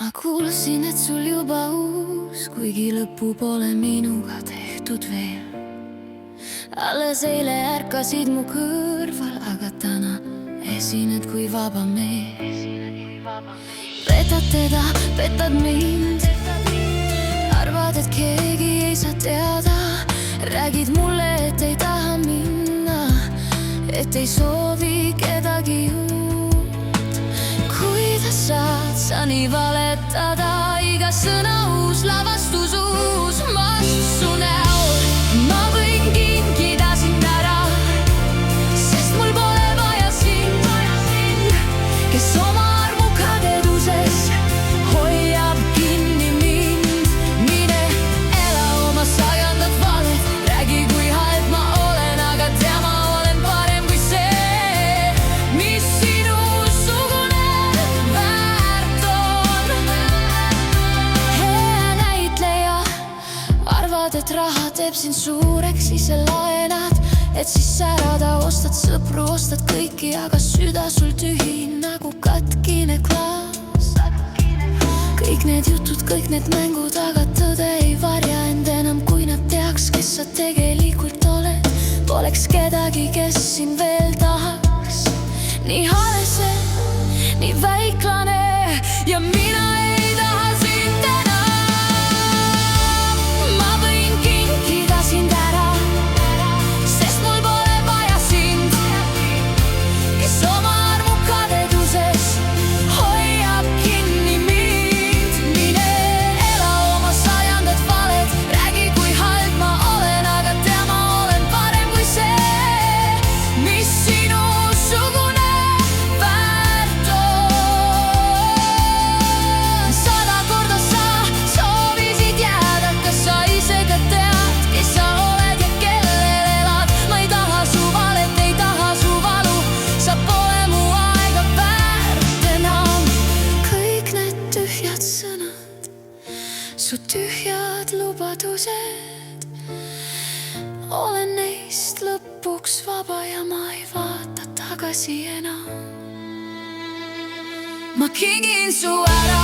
ma kuulsin, et sul juba uus, kuigi lõppu pole minuga tehtud veel. Alles eile ärkasid mu kõrval, aga täna esined kui vaba mees. Petad teda, petad mind, arvad, et keegi ei saa teada. Räägid mulle, et ei taha minna, et ei soovi kedagi uut. Kuidas saad sa nii valetada, iga sõna uus, lavastus uus, mast su näol. Ma võin kinkida sind ära, sest mul pole vaja sind, kes oma armu kadeduses hoiab kinni mind. Mine ela oma sajandat valet, räägi kui halb ma olen, aga tea ma olen parem kui see, mis sinusugune väärt on. Hea näitleja, arvad, et raha teeb sind suureks, ise laenad, et siis särada. Ostad sõpru, ostad kõiki, aga süda sul tühi nagu katkine klaas. Kõik need jutud, kõik need mängud, aga tõde ei varja end enam, kui nad teaks, kes sa tegelikult oled. Poleks kedagi, kes sind veel tahaks. Nii hale see, nii väiklane ja mina ei taha sind enam. Ma võin kinkida sind ära, sest mul pole vaja sind, kes oma armu kadeduses hoiab kinni mind. Mine ela oma sajandat valet, räägi kui halb ma olen, aga tea ma olen parem kui see, mis sinusugune väärt on. 100 korda sa soovisid jääda, kas sa ise ka tead, kes sa oled ja kellel elad. Ma ei taha su valet, ei taha su valu, sa pole mu aega väärt enam. Kõik need tühjad sõnad, su tühjad lubadused, olen neist lõpuks vaba ja ma ei vaata tagasi enam. Ma kingin su ära.